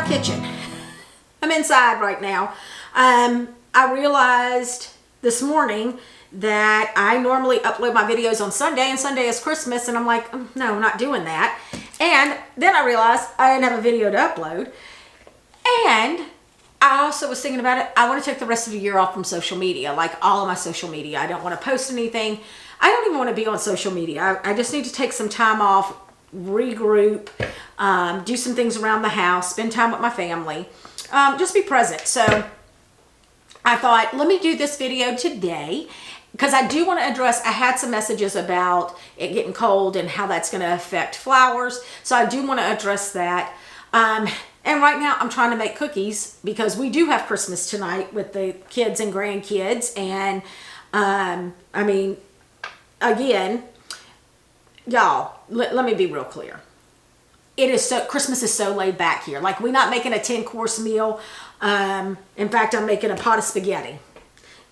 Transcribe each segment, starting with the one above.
my kitchen. I'm inside right now. I realized this morning that I normally upload my videos on Sunday, and Sunday is Christmas, and I'm like, no, I'm not doing that. And then I realized I didn't have a video to upload. And I also was thinking about it. I want to take the rest of the year off from social media, like all of my social media. I don't want to post anything. I don't even want to be on social media. I just need to take some time off, regroup, do some things around the house, spend time with my family, just be present. So I thought, let me do this video today because I do want to address, I had some messages about it getting cold and how that's going to affect flowers. So I do want to address that. And right now I'm trying to make cookies because we do have Christmas tonight with the kids and grandkids. And I mean, again, y'all, let me be real clear. It is so, Christmas is so laid back here. Like, we're not making a 10-course meal. In fact, I'm making a pot of spaghetti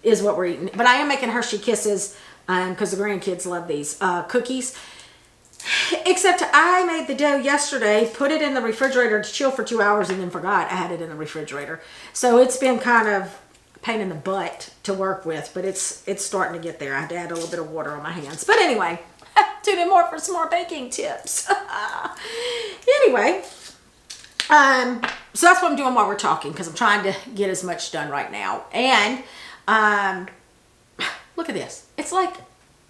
is what we're eating. But I am making Hershey Kisses because the grandkids love these cookies. Except I made the dough yesterday, put it in the refrigerator to chill for 2 hours, and then forgot I had it in the refrigerator. So it's been kind of a pain in the butt to work with, but it's starting to get there. I had to add a little bit of water on my hands. But anyway, tune in more for some more baking tips. Anyway, so that's what I'm doing while we're talking, because I'm trying to get as much done right now. And look at this. It's like,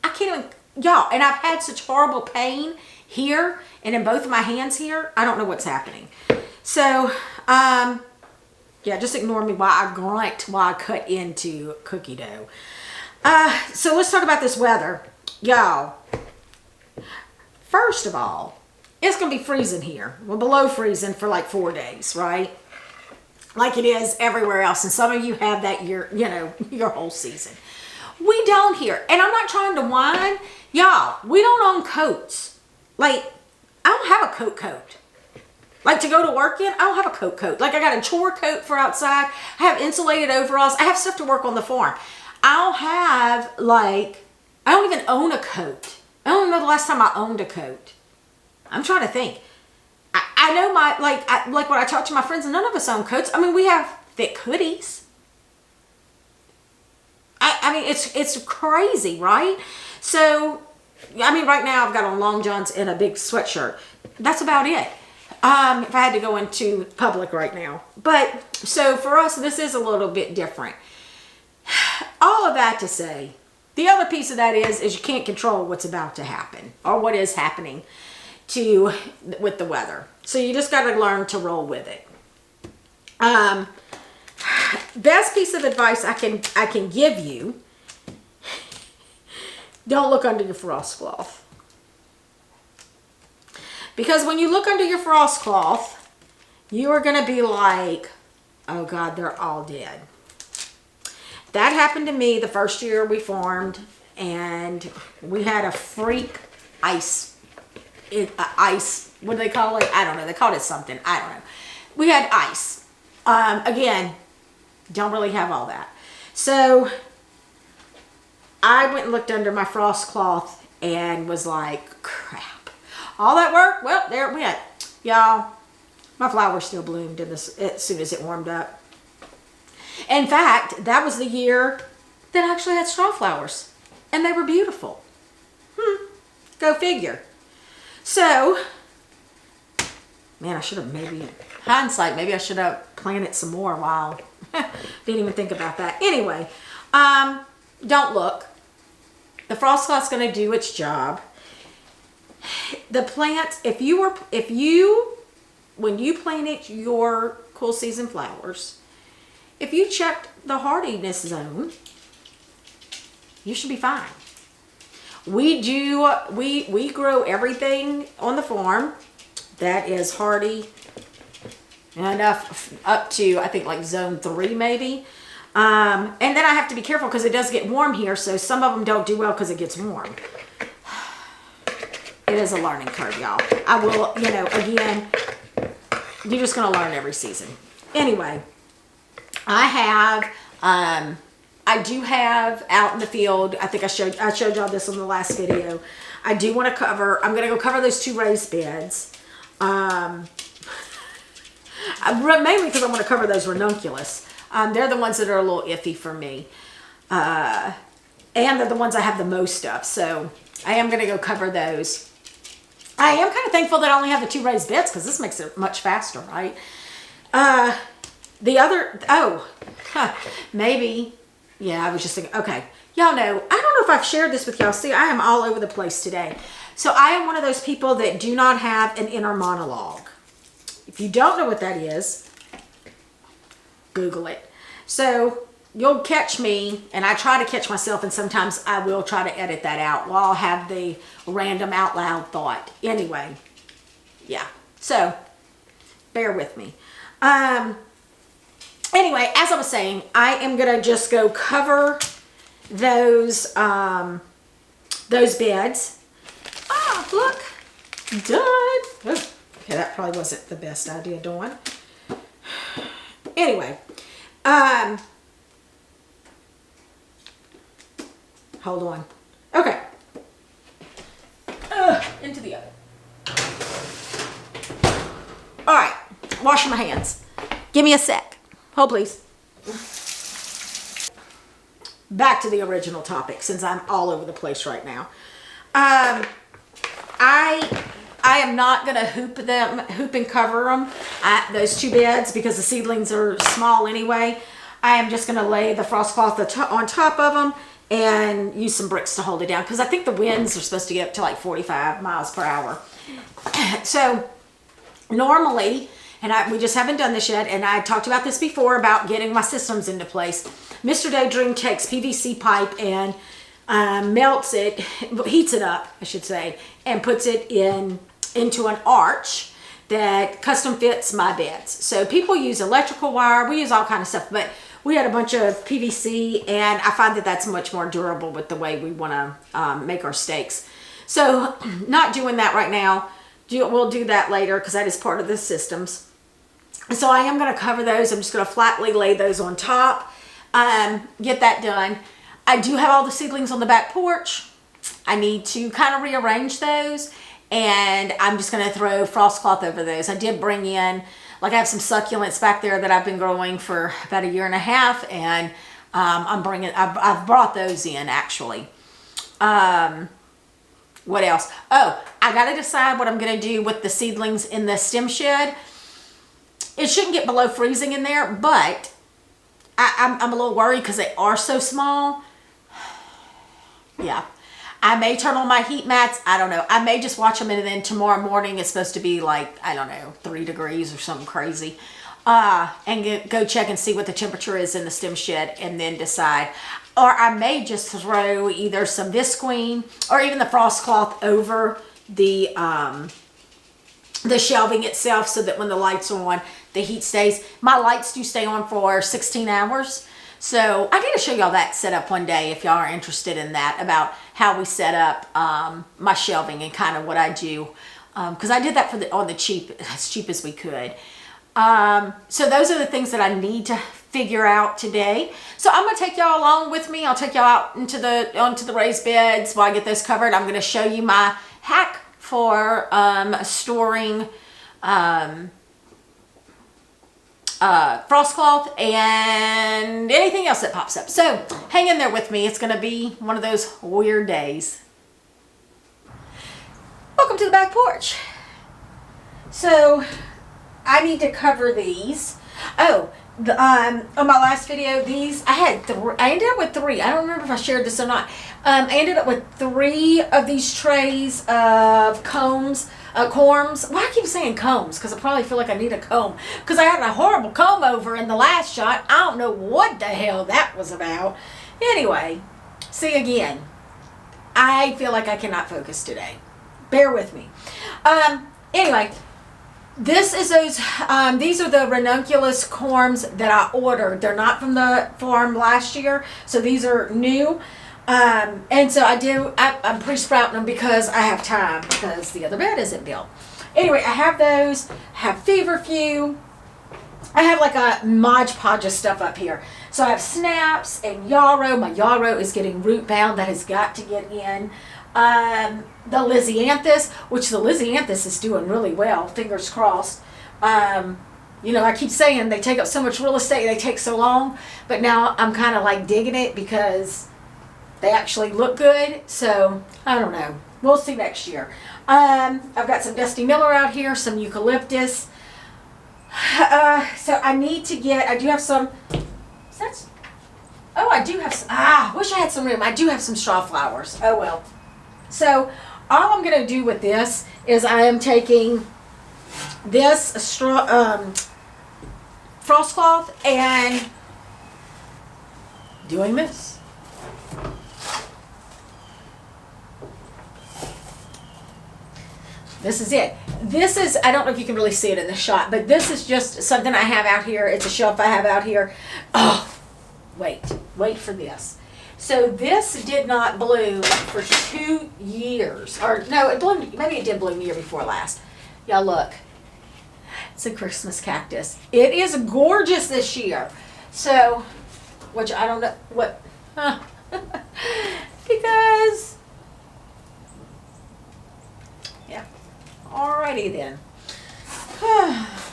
I can't even, y'all, and I've had such horrible pain here and in both of my hands here. I don't know what's happening. So, yeah, just ignore me while I grunt while I cut into cookie dough. So let's talk about this weather. Y'all, first of all, it's going to be freezing here. Well, below freezing for like 4 days, right? Like it is everywhere else. And some of you have that year, you know, your whole season. We don't here. And I'm not trying to whine. Y'all, we don't own coats. Like, I don't have a coat. Like, to go to work in, I don't have a coat. Like, I got a chore coat for outside. I have insulated overalls. I have stuff to work on the farm. I don't have, like, I don't even own a coat. I don't know the last time I owned a coat. I'm trying to think. I know my, like when I talk to my friends, none of us own coats. I mean, we have thick hoodies. I mean, it's crazy, right? So, I mean, right now I've got on long johns and a big sweatshirt. That's about it. If I had to go into public right now. But, so for us, this is a little bit different. All of that to say, the other piece of that is you can't control what's about to happen or what is happening with the weather. So you just got to learn to roll with it. Best piece of advice I can give you, don't look under your frost cloth. Because when you look under your frost cloth, you are going to be like, oh God, they're all dead. That happened to me the first year we farmed, and we had a freak ice, what do they call it? I don't know. They called it something. I don't know. We had ice. Again, don't really have all that. So I went and looked under my frost cloth and was like, crap. All that work? Well, there it went. Y'all, my flowers still bloomed as soon as it warmed up. In fact, that was the year that I actually had straw flowers. And they were beautiful. Go figure. So, man, I should have maybe, hindsight, maybe I should have planted some more while, didn't even think about that. Anyway, don't look. The frost cloth's going to do its job. The plants, when you planted your cool season flowers, if you checked the hardiness zone, you should be fine. We grow everything on the farm that is hardy enough up to, I think, like zone 3 maybe. And then I have to be careful because it does get warm here, so some of them don't do well because it gets warm. It is a learning curve, y'all. I will, you know, again, you're just going to learn every season. Anyway, I do have out in the field, I think I showed y'all this on the last video. I do want to I'm going to go cover those 2 raised beds. Mainly because I want to cover those ranunculus. They're the ones that are a little iffy for me. And they're the ones I have the most of. So I am going to go cover those. I am kind of thankful that I only have the 2 raised beds because this makes it much faster, right? The other, maybe, yeah, I was just thinking, okay. Y'all know, I don't know if I've shared this with y'all. See, I am all over the place today. So I am one of those people that do not have an inner monologue. If you don't know what that is, Google it. So you'll catch me, and I try to catch myself, and sometimes I will try to edit that out while I'll have the random out loud thought. Anyway, yeah. So bear with me. Anyway, as I was saying, I am going to just go cover those beds. Ah, look, done. Oh, okay, that probably wasn't the best idea, Dawn. Anyway, hold on. Okay. Into the oven. All right, washing my hands. Give me a sec. Hold, please. Back to the original topic, since I'm all over the place right now. I am not going to hoop and cover them, those 2 beds, because the seedlings are small anyway. I am just going to lay the frost cloth on top of them and use some bricks to hold it down, because I think the winds are supposed to get up to like 45 miles per hour. So normally, and we just haven't done this yet, and I talked about this before about getting my systems into place. Mr. Daydream takes PVC pipe and melts it, heats it up, I should say, and puts it into an arch that custom fits my beds. So people use electrical wire, we use all kind of stuff, but we had a bunch of PVC, and I find that that's much more durable with the way we want to make our stakes. So not doing that right now. We'll do that later because that is part of the systems. So I am going to cover those. I'm just going to flatly lay those on top. Get that done. I do have all the seedlings on the back porch. I need to kind of rearrange those, and I'm just going to throw frost cloth over those. I did bring in, like, I have some succulents back there that I've been growing for about 1.5 years, and I've brought those in actually. What else? Oh, I got to decide what I'm going to do with the seedlings in the stem shed. It shouldn't get below freezing in there, but I'm a little worried because they are so small. Yeah. I may turn on my heat mats. I don't know. I may just watch them, and then tomorrow morning it's supposed to be like, I don't know, 3 degrees or something crazy. And go check and see what the temperature is in the stem shed and then decide. Or I may just throw either some visqueen or even the frost cloth over the shelving itself, so that when the lights are on, the heat stays. My lights do stay on for 16 hours. So I need to show y'all that setup one day if y'all are interested in that, about how we set up my shelving and kind of what I do. Because I did that on the cheap, as cheap as we could. So those are the things that I need to figure out today. So I'm going to take y'all along with me. I'll take y'all out onto the raised beds while I get those covered. I'm going to show you my hack for storing frost cloth and anything else that pops up. So hang in there with me. It's going to be one of those weird days. Welcome to the back porch. So I need to cover these. Oh, on my last video, these I ended up with 3. I don't remember if I shared this or not. I ended up with 3 of these trays of corms. Well, I keep saying combs because I probably feel like I need a comb, because I had a horrible comb over in the last shot. I don't know what the hell that was about. Anyway, see, again, I feel like I cannot focus today. Bear with me. Anyway, this is these are the ranunculus corms that I ordered. They're not from the farm last year, so these are new. And so I'm pre-sprouting them because I have time, because the other bed isn't built. Anyway, I have those, have feverfew. I have like a Mod Podge of stuff up here. So I have snaps and yarrow. My yarrow is getting root bound. That has got to get in. The Lisianthus, which the Lisianthus is doing really well, fingers crossed. You know, I keep saying they take up so much real estate, they take so long, but now I'm kind of like digging it because they actually look good. So I don't know. We'll see next year. I've got some Dusty Miller out here, some eucalyptus. So I need to get, I do have some, I do have some, wish I had some room. I do have some straw flowers. Oh well. So all I'm going to do with this is I am taking this straw, frost cloth and doing this. This is it. This is, I don't know if you can really see it in the shot, but this is just something I have out here. It's a shelf I have out here. Oh, wait for this. So this did not bloom for 2 years. Or no, it bloomed, maybe it did bloom the year before last. Y'all look. It's a Christmas cactus. It is gorgeous this year. So, which I don't know what, because, yeah. Alrighty then.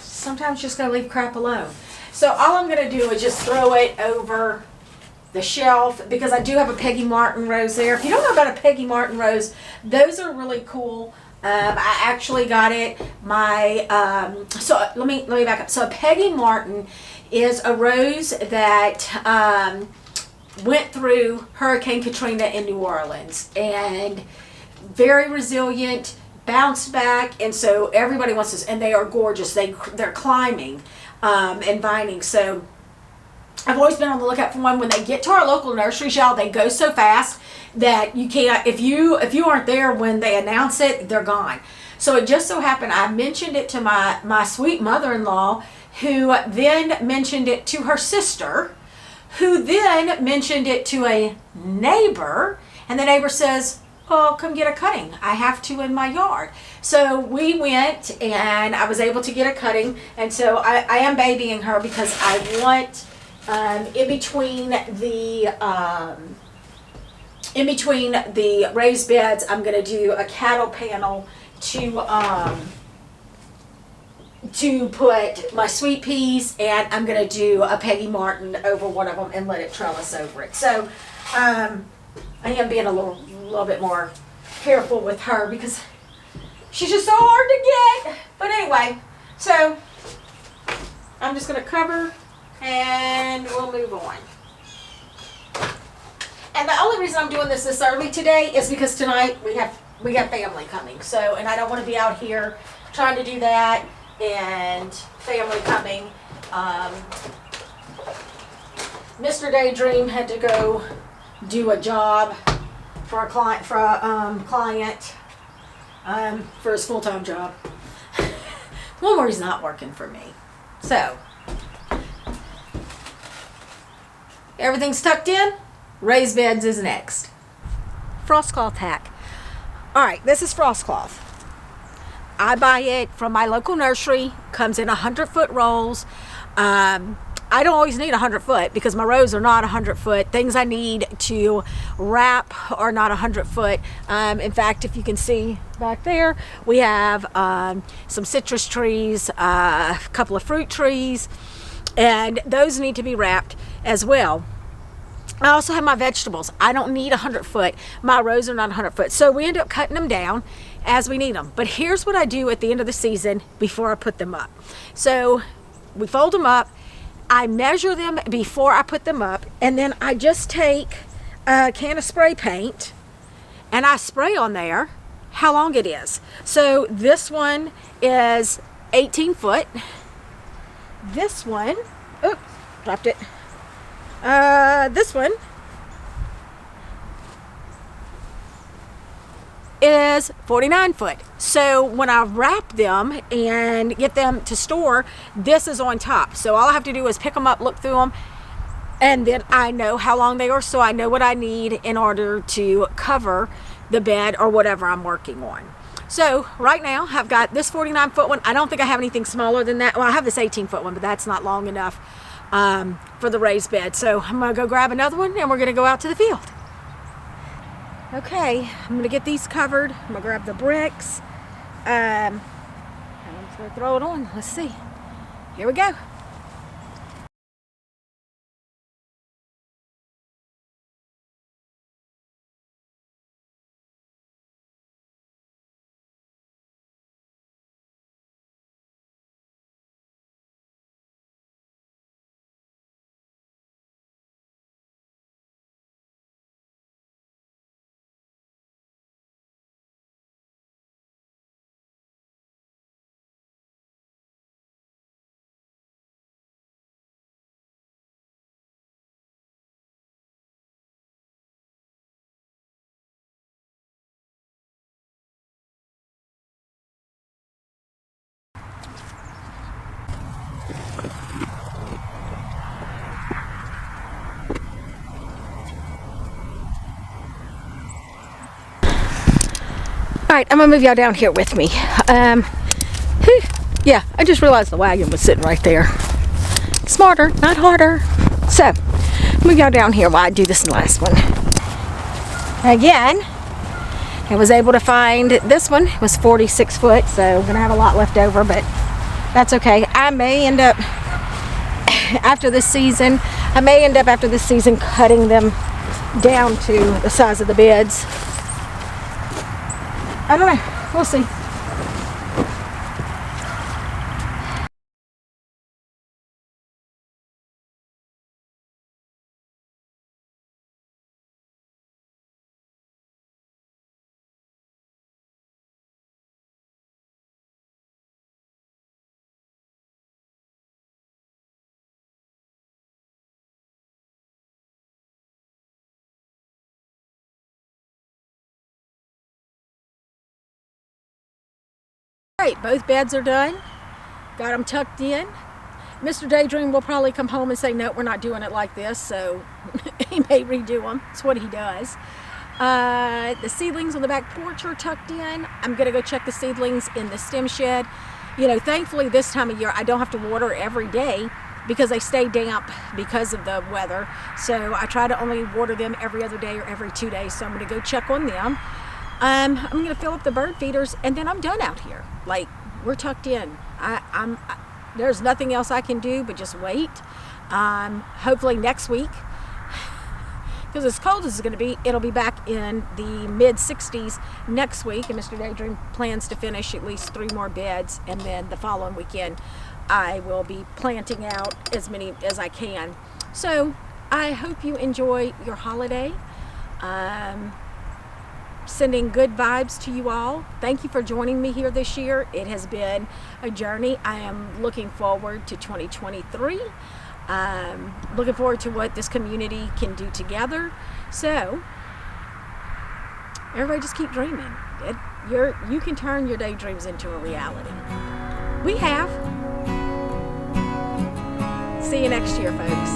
Sometimes just gotta leave crap alone. So all I'm gonna do is just throw it over the shelf because I do have a Peggy Martin rose there. If you don't know about a Peggy Martin rose, those are really cool. I actually got it. So let me back up. So a Peggy Martin is a rose that went through Hurricane Katrina in New Orleans and very resilient. Bounced back, and so everybody wants this, and they are gorgeous. They're climbing and vining. So I've always been on the lookout for one. When they get to our local nurseries, y'all, they go so fast that you can't. If you aren't there when they announce it, they're gone. So it just so happened I mentioned it to my sweet mother-in-law, who then mentioned it to her sister, who then mentioned it to a neighbor, and the neighbor says, "Oh, come get a cutting. I have to in my yard." So we went and I was able to get a cutting. And so I am babying her because I want in between the raised beds, I'm going to do a cattle panel to put my sweet peas, and I'm going to do a Peggy Martin over one of them and let it trellis over it. So I am being a little bit more careful with her because she's just so hard to get. But anyway, so I'm just going to cover and we'll move on. And the only reason I'm doing this early today is because tonight we have family coming. So, and I don't want to be out here trying to do that and family coming. Mr. Daydream had to go do a job for a client, for his full-time job. One where he's not working for me. So, everything's tucked in. Raised beds is next. Frost cloth hack. Alright, this is frost cloth. I buy it from my local nursery. Comes in 100-foot rolls. I don't always need 100 foot because my rows are not 100 foot. Things I need to wrap are not 100 foot. In fact, if you can see back there, we have some citrus trees, a couple of fruit trees, and those need to be wrapped as well. I also have my vegetables. I don't need 100 foot. My rows are not 100 foot. So we end up cutting them down as we need them. But here's what I do at the end of the season before I put them up. So we fold them up. I measure them before I put them up. And then I just take a can of spray paint and I spray on there how long it is. So this one is 18 foot. This one, oops, dropped it. This one is 49 foot. So when I wrap them and get them to store, this is on top. So all I have to do is pick them up, look through them, and then I know how long they are, so I know what I need in order to cover the bed or whatever I'm working on. So right now I've got this 49 foot one. I don't think I have anything smaller than that. Well, I have this 18 foot one, but that's not long enough for the raised bed. So I'm gonna go grab another one and we're gonna go out to the field. Okay, I'm gonna get these covered. I'm gonna grab the bricks. I'm just gonna throw it on. Let's see. here we go. Alright, I'm gonna move y'all down here with me. Yeah, I just realized the wagon was sitting right there. Smarter, not harder. So, move y'all down here while I do this last one. Again, I was able to find this one. It was 46 foot, so I'm gonna have a lot left over, but that's okay. I may end up after this season cutting them down to the size of the beds. I don't know. We'll see. Alright, both beds are done. Got them tucked in. Mr. Daydream will probably come home and say, no, we're not doing it like this, so he may redo them. That's what he does. The seedlings on the back porch are tucked in. I'm going to go check the seedlings in the stem shed. You know, thankfully this time of year I don't have to water every day because they stay damp because of the weather. So I try to only water them every other day or every 2 days. So I'm going to go check on them. I'm going to fill up the bird feeders and then I'm done out here. Like, we're tucked in. There's nothing else I can do but just wait. Hopefully next week, because as cold as it's going to be, it'll be back in the mid 60s next week, and Mr. Daydream plans to finish at least 3 more beds, and then the following weekend I will be planting out as many as I can. So I hope you enjoy your holiday. Sending good vibes to you all. Thank you for joining me here this year. It has been a journey. I am looking forward to 2023. Looking forward to what this community can do together. So everybody just keep dreaming. You can turn your daydreams into a reality. We have. See you next year, folks.